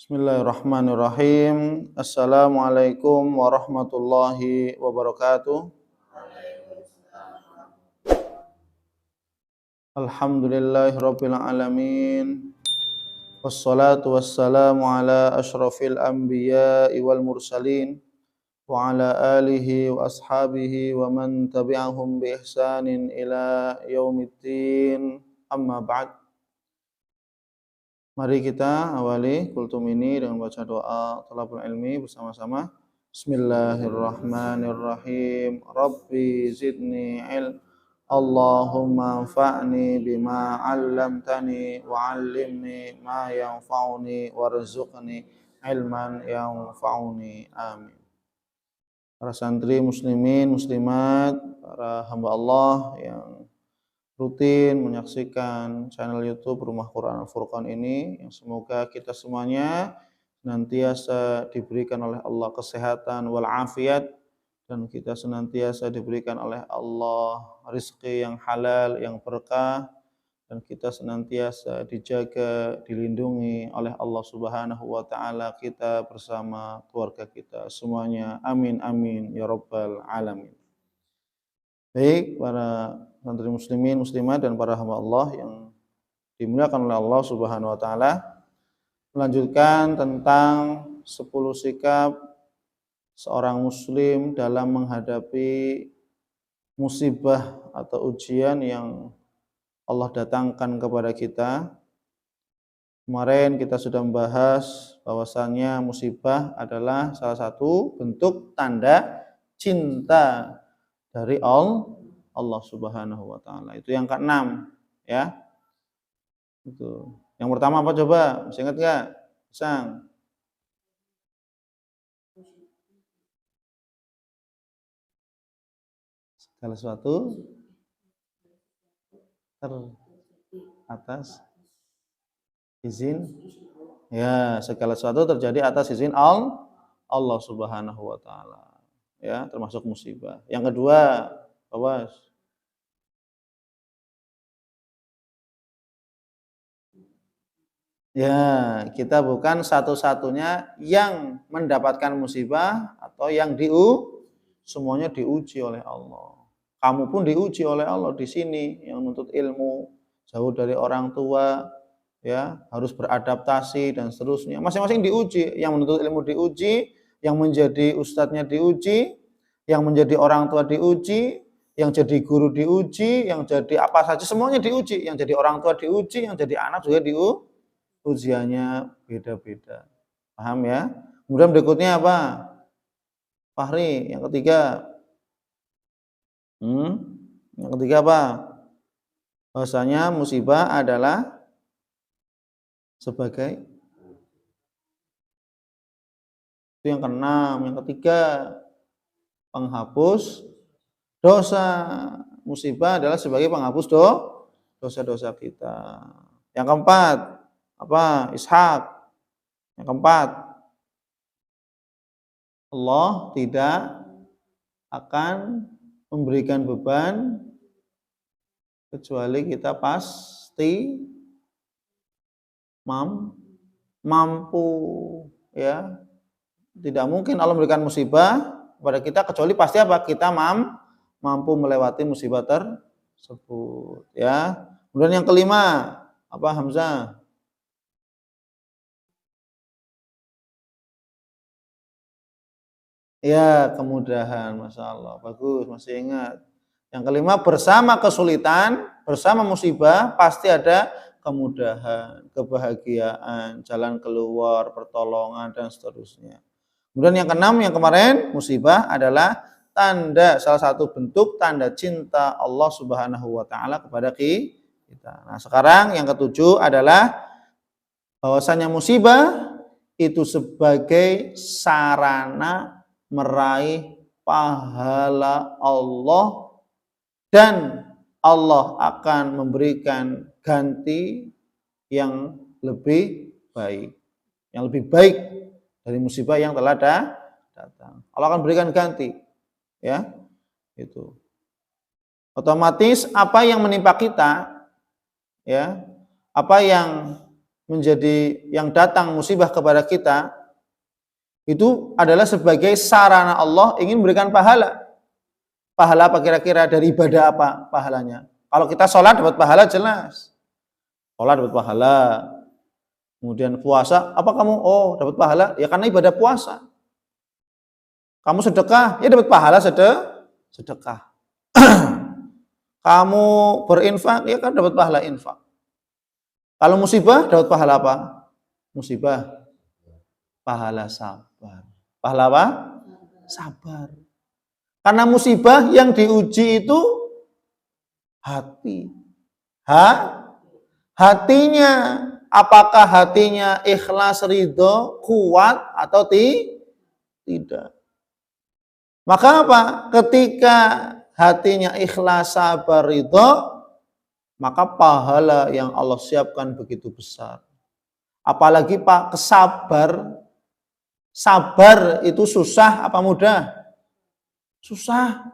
Bismillahirrahmanirrahim. Assalamualaikum warahmatullahi wabarakatuh. Alhamdulillahirabbil alamin. Wassalatu wassalamu ala asyrafil anbiya'i wal mursalin wa ala alihi wa ashabihi wa man tabi'ahum bi ihsanin ila yaumiddin. Amma ba'd. Mari kita awali kultum ini dengan baca doa thalabul ilmi bersama-sama. Bismillahirrahmanirrahim. Rabbi zidni ilm. Allahumma anfa'ni bima 'allamtani wa 'allimni ma yanfa'uni warzuqni ilman yanfa'uni. Amin. Para santri muslimin, muslimat, para hamba Allah yang rutin menyaksikan channel YouTube Rumah Quran Al-Furqan ini, yang semoga kita semuanya senantiasa diberikan oleh Allah kesehatan wal afiat, dan kita senantiasa diberikan oleh Allah rizki yang halal, yang berkah, dan kita senantiasa dijaga, dilindungi oleh Allah Subhanahu wa taala, kita bersama keluarga kita semuanya. Amin amin ya rabbal alamin. Baik, para santri muslimin, muslimat, dan para hamba Allah yang dimuliakan oleh Allah Subhanahu wa taala, melanjutkan tentang 10 sikap seorang muslim dalam menghadapi musibah atau ujian yang Allah datangkan kepada kita. Kemarin kita sudah membahas bahwasannya musibah adalah salah satu bentuk tanda cinta dari Allah Subhanahu wa taala. Itu yang keenam, ya. Itu. Yang pertama apa coba? Masih ingat enggak? Sang. Segala sesuatu atas izin, ya, segala sesuatu terjadi atas izin Allah Subhanahu wa taala, ya, termasuk musibah. Yang kedua, awas. Ya, kita bukan satu-satunya yang mendapatkan musibah atau yang semuanya diuji oleh Allah. Kamu pun diuji oleh Allah di sini, yang menuntut ilmu, jauh dari orang tua, ya, harus beradaptasi dan seterusnya. Masing-masing diuji, yang menuntut ilmu diuji, yang menjadi ustadznya diuji, yang menjadi orang tua diuji, yang jadi guru diuji, yang jadi apa saja semuanya diuji, yang jadi orang tua diuji, yang jadi anak juga diuji. Ujiannya beda-beda. Paham ya? Kemudian berikutnya apa? Fahri, yang ketiga. Yang ketiga apa? Bahwasanya musibah adalah sebagai, itu yang keenam. Yang ketiga, penghapus dosa. Musibah adalah sebagai penghapus dosa-dosa kita. Yang keempat, apa? Ishak. Yang keempat, Allah tidak akan memberikan beban kecuali kita pasti mampu, ya. Tidak mungkin Allah memberikan musibah kepada kita kecuali pasti apa? Kita mampu melewati musibah tersebut, ya. Kemudian yang kelima, apa Hamzah? Ya, kemudahan, Masya Allah, bagus, masih ingat. Yang kelima, bersama kesulitan, bersama musibah, pasti ada kemudahan, kebahagiaan, jalan keluar, pertolongan, dan seterusnya. Kemudian yang keenam, yang kemarin, musibah adalah tanda, salah satu bentuk tanda cinta Allah Subhanahu wa taala kepada kita. Nah, sekarang yang ketujuh adalah bahwasanya musibah itu sebagai sarana meraih pahala Allah, dan Allah akan memberikan ganti yang lebih baik, dari musibah yang telah datang. Allah akan berikan ganti, ya. Itu otomatis apa yang menimpa kita, ya, apa yang menjadi yang datang musibah kepada kita, itu adalah sebagai sarana Allah ingin memberikan pahala. Pahala apa kira-kira? Dari ibadah apa pahalanya? Kalau kita sholat dapat pahala jelas. Sholat dapat pahala. Kemudian puasa, apa kamu? Oh, dapat pahala. Ya karena ibadah puasa. Kamu sedekah, ya dapat pahala sedekah. Kamu berinfak, ya kan dapat pahala infak. Kalau musibah, dapat pahala apa? Musibah, pahala sabar. Pahala apa? Sabar. Karena musibah yang diuji itu hati. Hatinya. Apakah hatinya ikhlas, ridho, kuat atau tidak? Maka apa? Ketika hatinya ikhlas, sabar, ridho, maka pahala yang Allah siapkan begitu besar. Apalagi Pak, sabar itu susah apa mudah? Susah.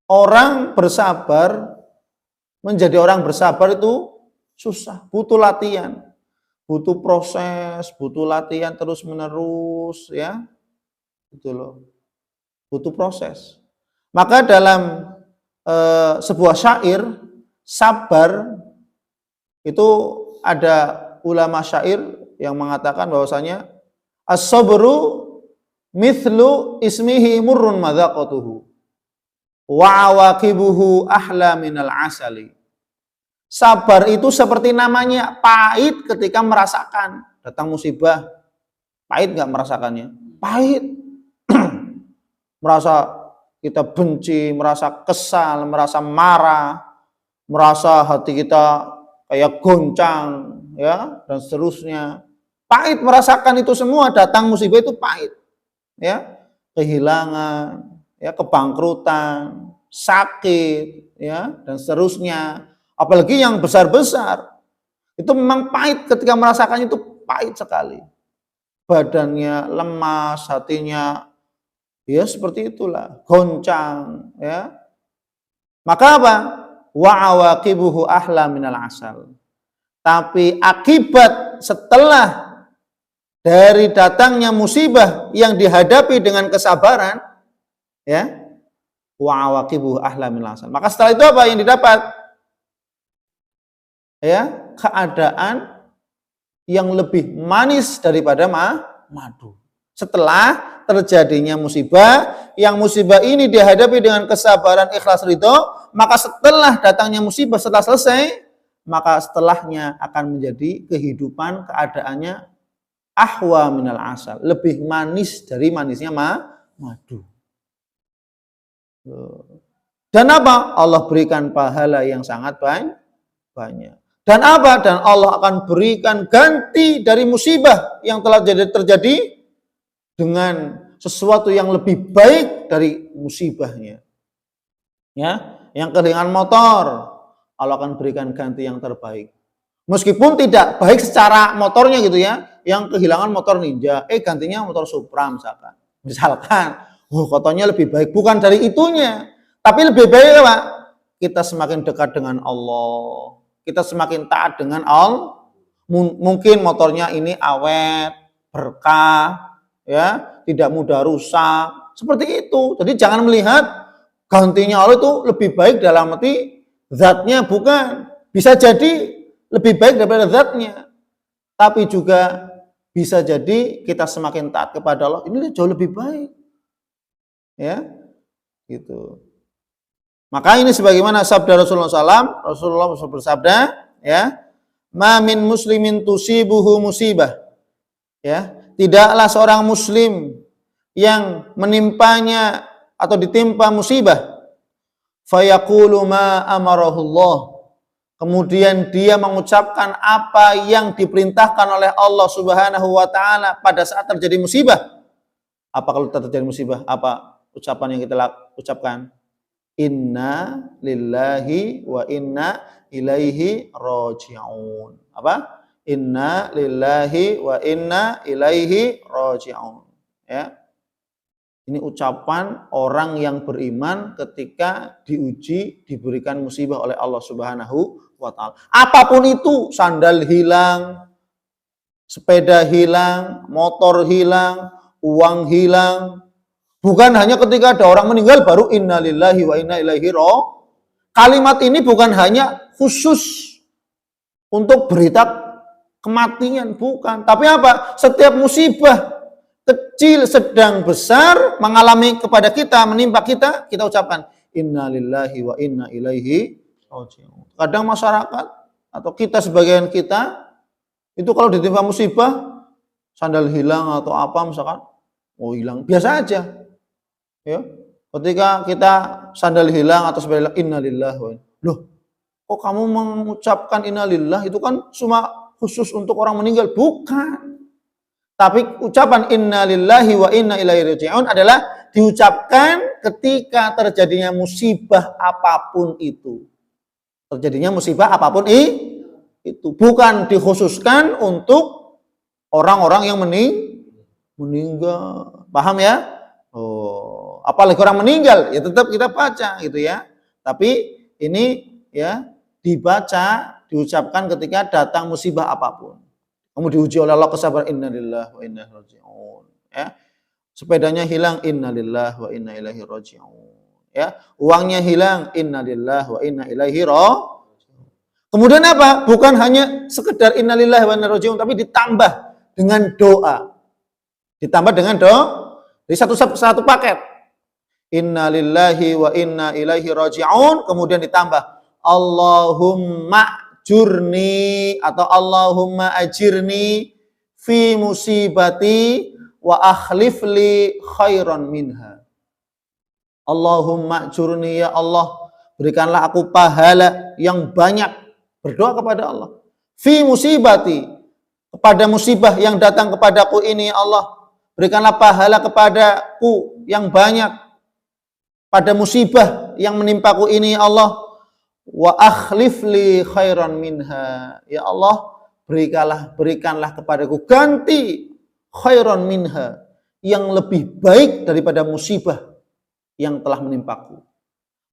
Orang bersabar, menjadi orang bersabar itu susah, butuh latihan, butuh proses, butuh latihan terus menerus, ya, gitu loh, butuh proses. Maka dalam sebuah syair sabar itu ada ulama syair yang mengatakan bahwasanya as-sabru mithlu ismihi murrun madzaqatuhu wa awaqibuhu ahla minal asali. Sabar itu seperti namanya, pahit ketika merasakan. Datang musibah, pahit nggak merasakannya? Pahit. Merasa kita benci, merasa kesal, merasa marah, merasa hati kita kayak goncang, ya, dan seterusnya. Pahit merasakan itu semua, datang musibah itu pahit. Ya, kehilangan, ya, kebangkrutan, sakit, ya, dan seterusnya. Apalagi yang besar-besar, itu memang pahit ketika merasakannya, itu pahit sekali. Badannya lemas, hatinya ya seperti itulah, goncang, ya. Maka apa? Wa awaqibuhu ahla minal asal. Tapi akibat setelah dari datangnya musibah yang dihadapi dengan kesabaran, ya, wa awaqibuhu ahla minal asal. Maka setelah itu apa yang didapat? Ya, keadaan yang lebih manis daripada madu. Setelah terjadinya musibah, yang musibah ini dihadapi dengan kesabaran, ikhlas, ridho, maka setelah datangnya musibah, setelah selesai, maka setelahnya akan menjadi kehidupan, keadaannya ahwa minal asal, lebih manis dari manisnya madu. Dan apa? Allah berikan pahala yang sangat banyak. Dan apa? Dan Allah akan berikan ganti dari musibah yang telah terjadi dengan sesuatu yang lebih baik dari musibahnya. Ya, yang kehilangan motor, Allah akan berikan ganti yang terbaik. Meskipun tidak baik secara motornya gitu ya, yang kehilangan motor Ninja, gantinya motor Supra misalkan. Misalkan, fotonya lebih baik, bukan dari itunya, tapi lebih baik apa? Kita semakin dekat dengan Allah. Kita semakin taat dengan Allah. Mungkin motornya ini awet, berkah, ya, tidak mudah rusak. Seperti itu. Jadi jangan melihat gantinya Allah itu lebih baik dalam arti zatnya, bukan. Bisa jadi lebih baik daripada zatnya. Tapi juga bisa jadi kita semakin taat kepada Allah, ini jauh lebih baik. Ya. Gitu. Maka ini sebagaimana sabda Rasulullah SAW, Rasulullah bersabda, ya, ma min muslimin tusibuhu musibah, ya, tidaklah seorang muslim yang menimpanya atau ditimpa musibah, fayaqulu ma amarahullah, kemudian dia mengucapkan apa yang diperintahkan oleh Allah Subhanahu wa taala pada saat terjadi musibah. Apa kalau terjadi musibah? Apa ucapan yang kita ucapkan? Inna lillahi wa inna ilaihi raji'un. Apa? Inna lillahi wa inna ilaihi raji'un. Ya. Ini ucapan orang yang beriman ketika diuji, diberikan musibah oleh Allah Subhanahu wa Ta'ala. Apapun itu, sandal hilang, sepeda hilang, motor hilang, uang hilang. Bukan hanya ketika ada orang meninggal baru innalillahi wa inna ilaihi raji'un. Kalimat ini bukan hanya khusus untuk berita kematian, bukan. Tapi apa? Setiap musibah kecil, sedang, besar mengalami kepada kita, menimpa kita, kita ucapkan innalillahi wa inna ilaihi raji'un. Kadang masyarakat atau kita sebagian kita itu kalau ditimpa musibah, sandal hilang atau apa misalkan, oh hilang, biasa aja. Ya. Ketika kita sandal hilang atau sebagainya, innalillahi wa inna. Loh, kok kamu mengucapkan innalillah itu kan cuma khusus untuk orang meninggal? Bukan. Tapi ucapan innalillahi wa inna ilaihi raji'un adalah diucapkan ketika terjadinya musibah apapun itu. Terjadinya musibah apapun itu. Bukan dikhususkan untuk orang-orang yang meninggal. Paham ya? Oh, apalagi orang meninggal, ya tetap kita baca gitu ya. Tapi ini ya dibaca, diucapkan ketika datang musibah apapun. Kamu diuji oleh Allah kesabaran innalillahi wa inna ilaihi raji'un. Ya. Sepedanya hilang innalillahi wa inna ilaihi raji'un. Ya, uangnya hilang innalillahi wa inna ilaihi raji'un. Kemudian apa? Bukan hanya sekedar innalillahi wa inna ilaihi raji'un, tapi ditambah dengan doa. Ditambah dengan doa. Jadi satu paket. Innalillahi wa inna ilaihi raji'un, kemudian ditambah Allahumma jurni atau Allahumma ajirni fi musibati wa akhlifli khairan minha. Allahumma jurni, ya Allah, berikanlah aku pahala yang banyak. Berdoa kepada Allah. Fi musibati, kepada musibah yang datang kepadaku ini, ya Allah, berikanlah pahala kepadaku yang banyak pada musibah yang menimpaku ini, ya Allah. Wa akhlifli khairan minha, ya Allah, berikanlah kepadaku ganti khairan minha, yang lebih baik daripada musibah yang telah menimpaku.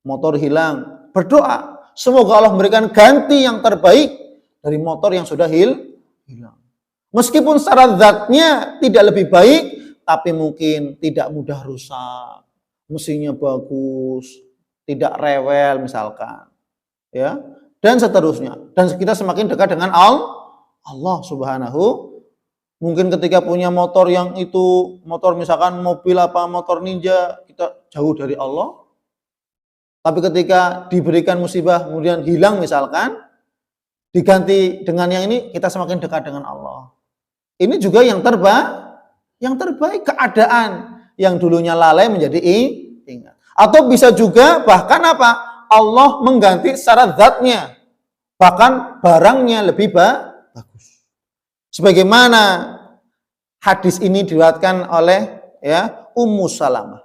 Motor hilang, berdoa semoga Allah memberikan ganti yang terbaik dari motor yang sudah hilang. Meskipun secara zatnya tidak lebih baik, tapi mungkin tidak mudah rusak, mesinnya bagus, tidak rewel misalkan. Ya, dan seterusnya. Dan kita semakin dekat dengan Allah Subhanahu. Mungkin ketika punya motor yang itu motor misalkan mobil apa motor ninja, kita jauh dari Allah. Tapi ketika diberikan musibah kemudian hilang misalkan, diganti dengan yang ini, kita semakin dekat dengan Allah. Ini juga yang terbaik, keadaan yang dulunya lalai menjadi ingat. Atau bisa juga bahkan apa? Allah mengganti secara zatnya, bahkan barangnya lebih bagus. Sebagaimana hadis ini diriwayatkan oleh ya Ummu Salamah.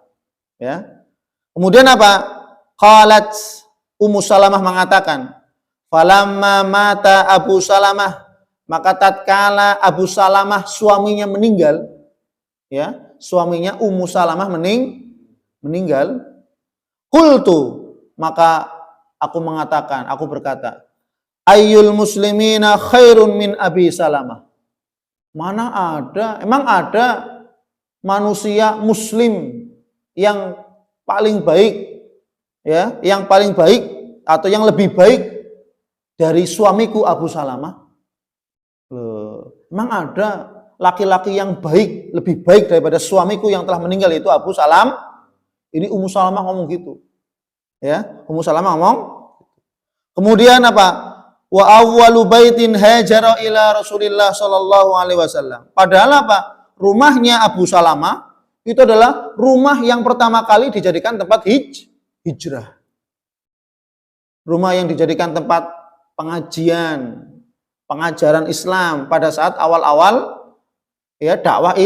Ya. Kemudian apa? Qalat, Ummu Salamah mengatakan, falamma mata Abu Salamah, maka tatkala Abu Salamah suaminya meninggal, ya suaminya Ummu Salamah meninggal, qultu, maka aku berkata, ayyul muslimina khairun min Abi Salamah. Emang ada manusia muslim yang paling baik, ya, yang paling baik atau yang lebih baik dari suamiku Abu Salamah? Emang ada laki-laki yang baik, lebih baik daripada suamiku yang telah meninggal itu Abu Salam? Ini Ummu Salamah ngomong gitu. Ya, Ummu Salamah ngomong. Kemudian apa? Wa awwalu baitin hajara ila Rasulillah sallallahu alaihi wasallam. Padahal apa? Rumahnya Abu Salamah itu adalah rumah yang pertama kali dijadikan tempat hijrah. Rumah yang dijadikan tempat pengajian, pengajaran Islam pada saat awal-awal ya dakwah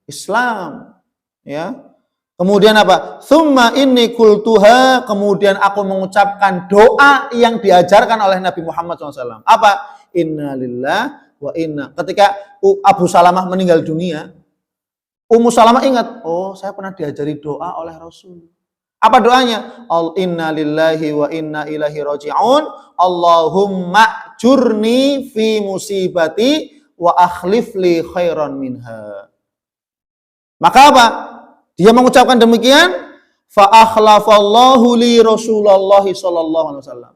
Islam, ya. Kemudian apa? Tsumma inni qultuha, kemudian aku mengucapkan doa yang diajarkan oleh Nabi Muhammad SAW. Apa? Innalillahi wa inna. Ketika Abu Salamah meninggal dunia, Ummu Salamah ingat, oh saya pernah diajari doa oleh Rasul. Apa doanya? Inna lillahi wa inna ilaihi raji'un. Allahumma jurni fi musibati wa akhlif li khairan minha. Maka apa? Dia mengucapkan demikian, fa akhlafallahu li Rasulullah sallallahu alaihi wasallam.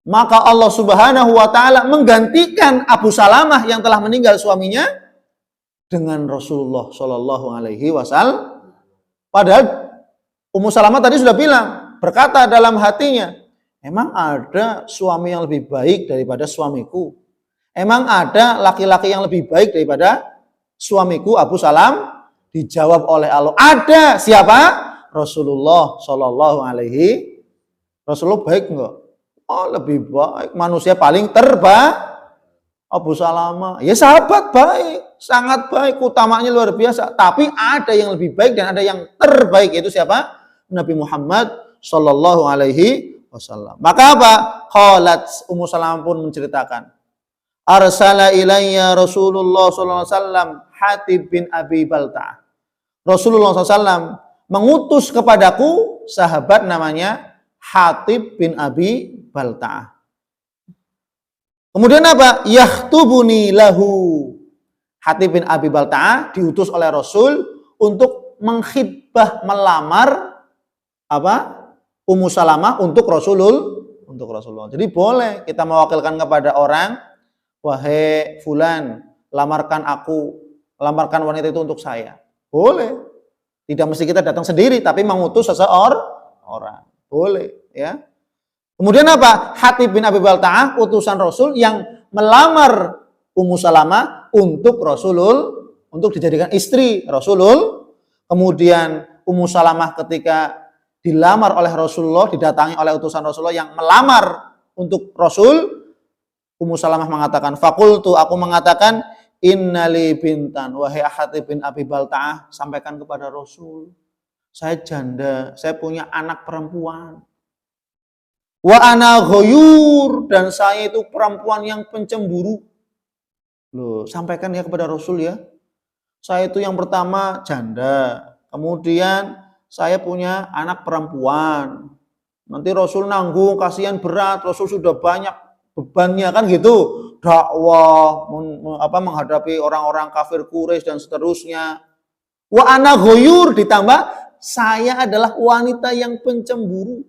Maka Allah Subhanahu wa taala menggantikan Abu Salamah yang telah meninggal suaminya dengan Rasulullah sallallahu alaihi wasallam. Padahal Ummu Salamah tadi sudah bilang, berkata dalam hatinya, emang ada suami yang lebih baik daripada suamiku? Emang ada laki-laki yang lebih baik daripada suamiku Abu Salam? Dijawab oleh Allah, ada. Siapa? Rasulullah sallallahu alaihi. Rasulullah baik enggak? Oh, lebih baik. Manusia paling terbaik Abu Salamah. Ya sahabat baik, sangat baik, utamanya luar biasa. Tapi ada yang lebih baik dan ada yang terbaik, yaitu siapa? Nabi Muhammad sallallahu alaihi wasallam. Maka apa? Qalat, Ummu Salamah pun menceritakan, arsala ilayya Rasulullah sallallahu alaihi wasallam Hatib bin Abi Balta'ah. Rasulullah SAW mengutus kepadaku sahabat namanya Hatib bin Abi Balta'ah. Kemudian apa? Yahtubuni lahu. Hatib bin Abi Balta'ah diutus oleh Rasul untuk mengkhitbah, melamar apa? Ummu Salamah untuk Rasulullah. Jadi boleh kita mewakilkan kepada orang, wahai fulan, lamarkan aku, lamarkan wanita itu untuk saya. Boleh. Tidak mesti kita datang sendiri, tapi mengutus seseorang. Boleh, ya. Kemudian apa? Hatib bin Abi Balta'ah, utusan Rasul yang melamar Ummu Salamah untuk Rasulullah, untuk dijadikan istri Rasulullah. Kemudian Ummu Salamah ketika dilamar oleh Rasulullah, didatangi oleh utusan Rasulullah yang melamar untuk Rasul, Ummu Salamah mengatakan, fakultu, aku mengatakan, innali bintan, wahai Hatib bin Abi Balta'ah, sampaikan kepada Rasul, saya janda, saya punya anak perempuan. Wa ana ghayur, dan saya itu perempuan yang pencemburu. Loh, sampaikan ya kepada Rasul ya. Saya itu yang pertama janda, kemudian saya punya anak perempuan. Nanti Rasul nanggung, kasihan berat, Rasul sudah banyak bebannya kan gitu. Dakwah, menghadapi orang-orang kafir Quraisy dan seterusnya. Wa ana ghayur, ditambah saya adalah wanita yang pencemburu.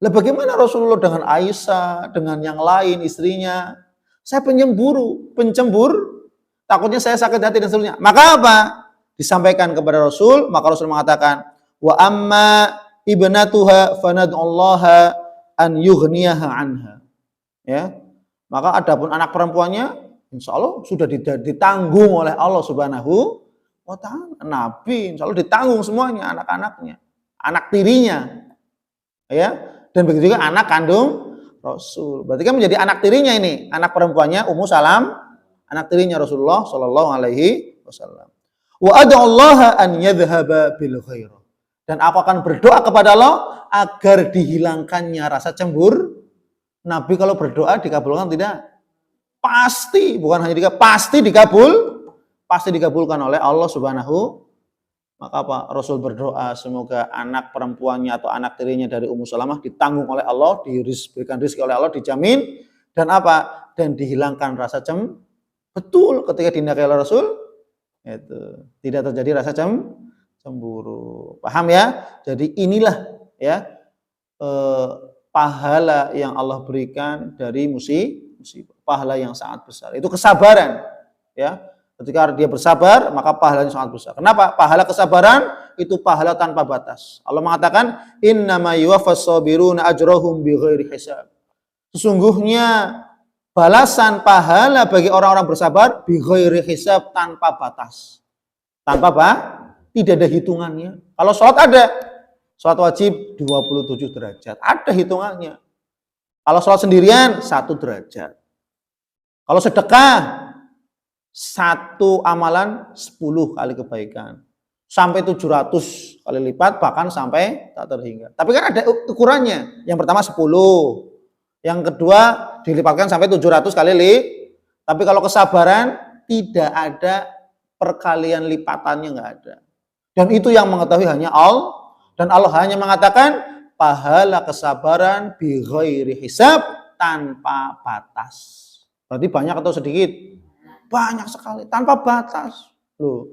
Lah bagaimana Rasulullah dengan Aisyah, dengan yang lain istrinya? Saya pencemburu, takutnya saya sakit hati dan seterusnya. Maka apa? Disampaikan kepada Rasul, maka Rasul mengatakan, wa amma ibnatuha fanad'ullaha an yughniyaha anha. Ya. Maka adapun anak perempuannya, insya Allah sudah ditanggung oleh Allah Subhanahu wa ta'ala. Nabi, insya Allah ditanggung semuanya, anak-anaknya, anak tirinya. Ya. Dan begitu juga anak kandung Rasul. Berarti kan menjadi anak tirinya ini, anak perempuannya Ummu Salam, anak tirinya Rasulullah sallallahu alaihi wasallam. Wa ad'ullaha an yadhhaba bil khair. Dan aku akan berdoa kepada Allah agar dihilangkannya rasa cemburu. Nabi kalau berdoa dikabulkan tidak? Pasti, bukan hanya pasti dikabulkan oleh Allah Subhanahu. Maka apa? Rasul berdoa semoga anak perempuannya atau anak tirinya dari Ummu Salamah ditanggung oleh Allah, diberikan rezeki oleh Allah, dijamin, dan apa? Dan dihilangkan rasa cemburu. Betul, ketika dinikahi oleh Rasul itu tidak terjadi rasa cemburu. Paham ya? Jadi inilah ya pahala yang Allah berikan dari musibah, pahala yang sangat besar. Itu kesabaran, ya. Ketika dia bersabar, maka pahalanya sangat besar. Kenapa? Pahala kesabaran itu pahala tanpa batas. Allah mengatakan, innama yuwaffas sabiruna ajrahum bighairi hisab. Sesungguhnya balasan pahala bagi orang-orang bersabar bighairi hisab, tanpa batas. Tanpa apa? Tidak ada hitungannya. Kalau sholat ada. Sholat wajib 27 derajat. Ada hitungannya. Kalau sholat sendirian 1 derajat. Kalau sedekah, 1 amalan 10 kali kebaikan. Sampai 700 kali lipat, bahkan sampai tak terhingga. Tapi kan ada ukurannya. Yang pertama 10. Yang kedua dilipatkan sampai 700 kali lipat. Tapi kalau kesabaran tidak ada perkalian lipatannya nggak ada. Dan itu yang mengetahui hanya Allah. Dan Allah hanya mengatakan pahala kesabaran bi ghairi hisab, tanpa batas. Berarti banyak atau sedikit? Banyak sekali, tanpa batas. Loh,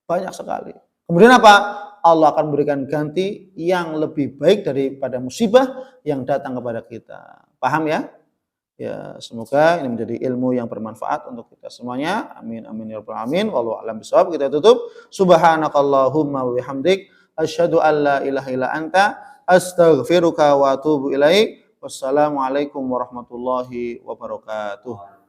banyak sekali. Kemudian apa? Allah akan berikan ganti yang lebih baik daripada musibah yang datang kepada kita. Paham ya? Ya, semoga ini menjadi ilmu yang bermanfaat untuk kita semuanya. Amin amin ya rabbal alamin. Wallahu a'lam bishawab. Kita tutup. Subhanakallahumma wa bihamdik asyhadu an la ilaha illa anta astaghfiruka wa atubu ilaik. Wassalamualaikum warahmatullahi wabarakatuh.